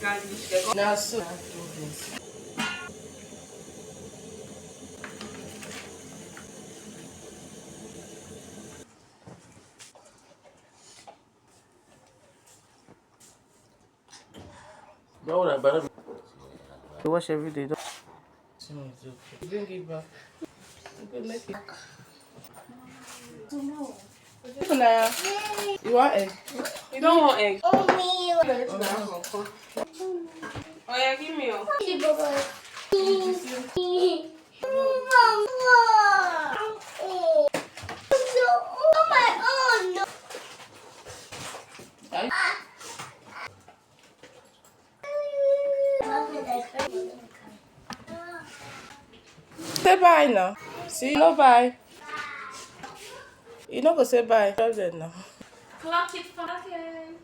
Now, so I do this. You wash every day. Bring it back. You make it. Naya, you want egg? You don't want egg? Oh, me. Oh yeah, give me your. Oh my own. Say bye now. See, no bye. You know go say bye. Tell them now. Clock it, clock it.